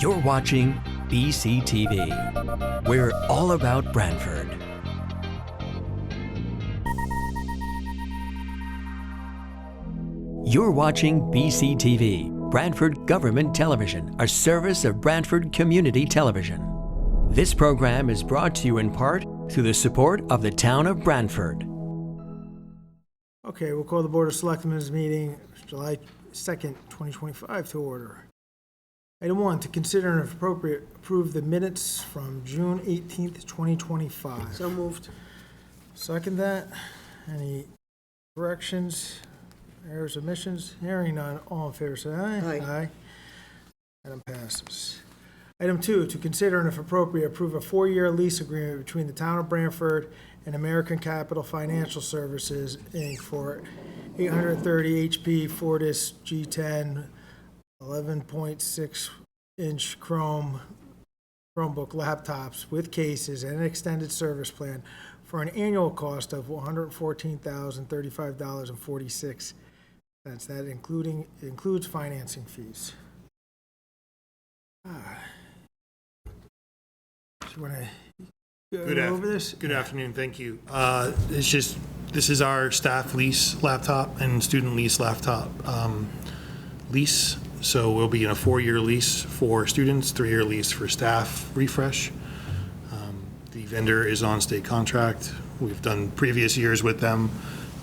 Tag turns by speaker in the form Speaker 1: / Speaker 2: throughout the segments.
Speaker 1: You're watching BCTV. We're all about Branford. You're watching BCTV, Branford Government Television, a service of Branford Community Television. This program is brought to you in part through the support of the town of Branford.
Speaker 2: Okay, we'll call the Board of Selectmen's meeting July 2nd, 2025 to order. Item 1, to consider and if appropriate, approve the minutes from June 18th, 2025.
Speaker 3: So moved.
Speaker 2: Second that. Any corrections, errors, omissions? Hearing none, all in favor say aye.
Speaker 3: Aye.
Speaker 2: Item passes. Item 2, to consider and if appropriate, approve a 4-year lease agreement between the town of Branford and American Capital Financial Services, Inc. for 830 HP Fortis G10 11.6-inch Chromebook laptops with cases and an extended service plan for an annual cost of $114,035.46. That includes financing fees. Do you want to go over this?
Speaker 4: Good afternoon, thank you. This is our staff lease laptop and student lease laptop lease. So we'll be in a 4-year lease for students, 3-year lease for staff refresh. The vendor is on state contract. We've done previous years with them.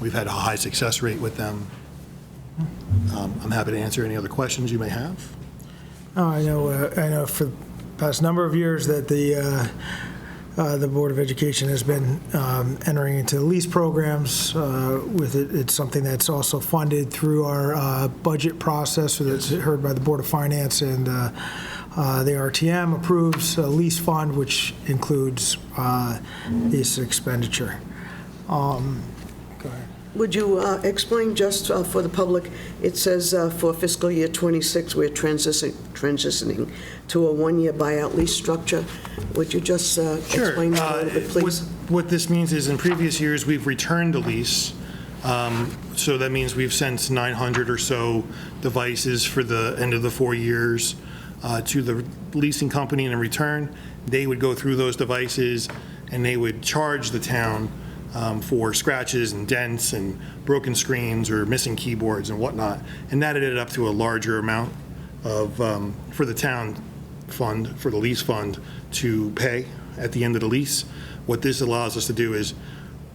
Speaker 4: We've had a high success rate with them. I'm happy to answer any other questions you may have.
Speaker 2: Oh, I know for the past number of years that the Board of Education has been entering into lease programs with it. It's something that's also funded through our budget process, so that's heard by the Board of Finance, and the RTM approves a lease fund, which includes this expenditure. Go ahead.
Speaker 3: Would you explain just for the public, it says for fiscal year 26, we're transitioning to a 1-year buyout lease structure. Would you just explain that a little bit, please?
Speaker 4: What this means is in previous years, we've returned a lease. So that means we've sent 900 or so devices for the end of the 4 years to the leasing company, and in return, they would go through those devices and they would charge the town for scratches and dents and broken screens or missing keyboards and whatnot. And that added up to a larger amount of, for the town fund, for the lease fund to pay at the end of the lease. What this allows us to do is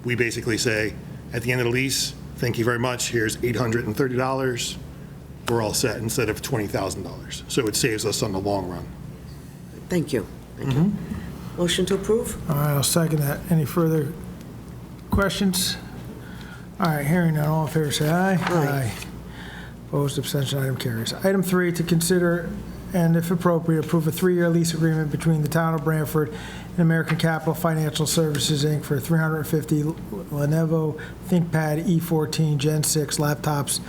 Speaker 4: we basically say, at the end of the lease, thank you very much, here's $830. We're all set instead of $20,000. So it saves us on the long run.
Speaker 3: Thank you. Thank you. Motion to approve?
Speaker 2: All right, I'll second that. Any further questions? All right, hearing none, all in favor say aye.
Speaker 3: Aye.
Speaker 2: Opposed, abstention, item carries. Item 3, to consider and if appropriate, approve a 3-year lease agreement between the town of Branford and American Capital Financial Services, Inc. for 350 Lenovo ThinkPad E14 Gen 6 laptops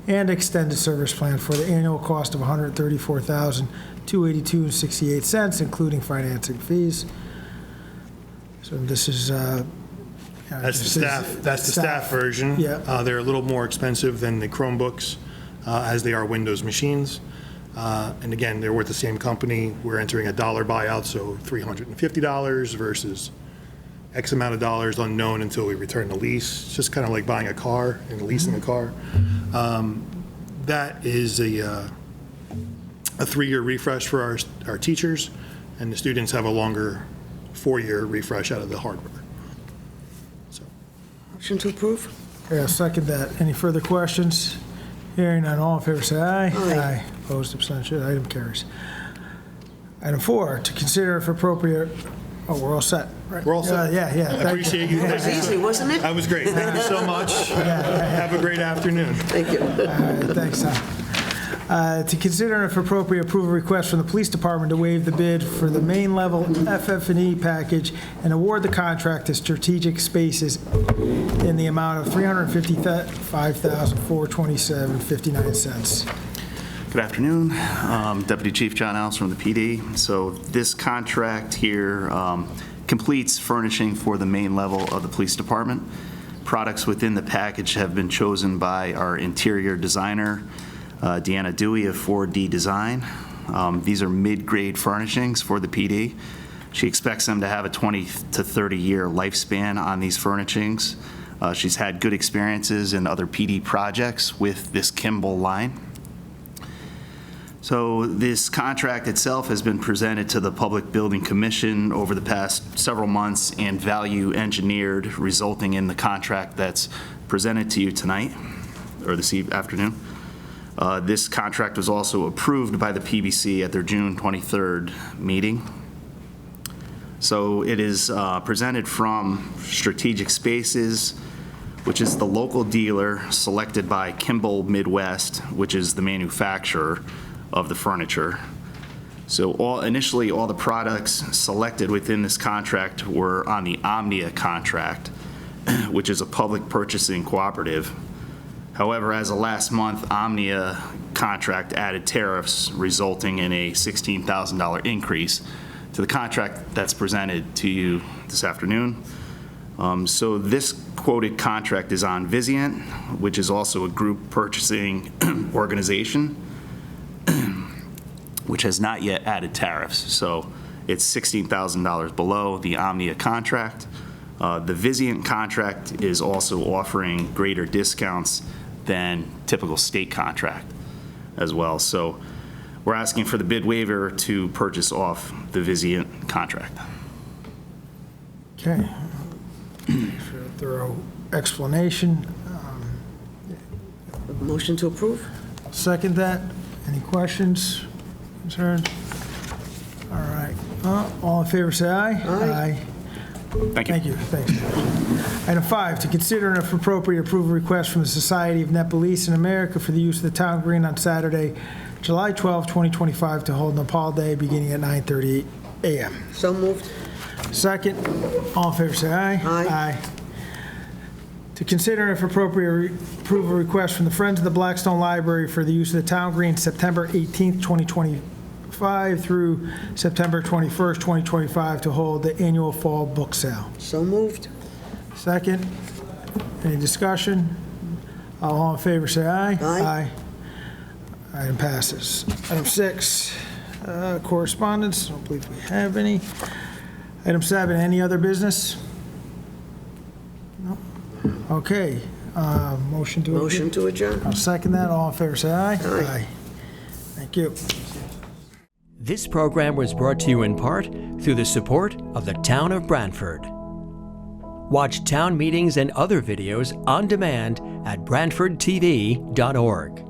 Speaker 2: and extended service plan for the annual cost of $134,282.68, including financing fees. So this is
Speaker 4: That's the staff version.
Speaker 2: Yeah.
Speaker 4: They're a little more expensive than the Chromebooks, as they are Windows machines. And again, they're with the same company. We're entering a dollar buyout, so $350 versus X amount of dollars unknown until we return the lease. It's just kind of like buying a car and leasing a car. That is a 3-year refresh for our teachers, and the students have a longer 4-year refresh out of the hardware.
Speaker 3: Motion to approve?
Speaker 2: Okay, I'll second that. Any further questions? Hearing none, all in favor say aye.
Speaker 3: Aye.
Speaker 2: Opposed, abstention, item carries. Item 4, to consider if appropriate, we're all set, right?
Speaker 4: We're all set.
Speaker 2: Yeah.
Speaker 4: I appreciate you.
Speaker 3: That was easy, wasn't it?
Speaker 4: That was great. Thank you so much. Have a great afternoon.
Speaker 3: Thank you.
Speaker 2: All right, thanks, Tom. To consider and if appropriate, approve a request from the police department to waive the bid for the main level FF&E package and award the contract to Strategic Spaces in the amount of $355,427.59.
Speaker 5: Good afternoon. Deputy Chief John Alves from the PD. So this contract here completes furnishing for the main level of the police department. Products within the package have been chosen by our interior designer, Deanna Dewey of 4D Design. These are mid-grade furnishings for the PD. She expects them to have a 20 to 30-year lifespan on these furnishings. She's had good experiences in other PD projects with this Kimball line. So this contract itself has been presented to the Public Building Commission over the past several months and value engineered, resulting in the contract that's presented to you tonight, or this afternoon. This contract was also approved by the PBC at their June 23rd meeting. So it is presented from Strategic Spaces, which is the local dealer selected by Kimball Midwest, which is the manufacturer of the furniture. So initially, all the products selected within this contract were on the Omnia contract, which is a public purchasing cooperative. However, as of last month, Omnia contract added tariffs, resulting in a $16,000 increase to the contract that's presented to you this afternoon. So this quoted contract is on Vizient, which is also a group purchasing organization, which has not yet added tariffs. So it's $16,000 below the Omnia contract. The Vizient contract is also offering greater discounts than typical state contract as well. So we're asking for the bid waiver to purchase off the Vizient contract.
Speaker 2: Okay. For a thorough explanation.
Speaker 3: Motion to approve?
Speaker 2: I'll second that. Any questions, concerns? All right. All in favor, say aye.
Speaker 3: Aye.
Speaker 5: Thank you.
Speaker 2: Thank you. Thanks. Item 5, to consider and if appropriate approve a request from the Society of Nepalese in America for the use of the town green on Saturday, July 12, 2025, to hold Nepal Day beginning at 9:30 a.m.
Speaker 3: So moved.
Speaker 2: Second, all in favor, say aye.
Speaker 3: Aye.
Speaker 2: To consider and if appropriate approve a request from the Friends of the Blackstone Library for the use of the town green September 18th, 2025 through September 21st, 2025 to hold the annual fall book sale.
Speaker 3: So moved.
Speaker 2: Second, any discussion? All in favor, say aye.
Speaker 3: Aye.
Speaker 2: Item passes. Item 6, correspondence. I don't believe we have any. Item 7, any other business? No. Okay. Motion to adjourn.
Speaker 3: Motion to adjourn?
Speaker 2: I'll second that. All in favor, say aye.
Speaker 3: Aye.
Speaker 2: Thank you.
Speaker 1: This program was brought to you in part through the support of the Town of Branford. Watch town meetings and other videos on demand at BranfordTV.org.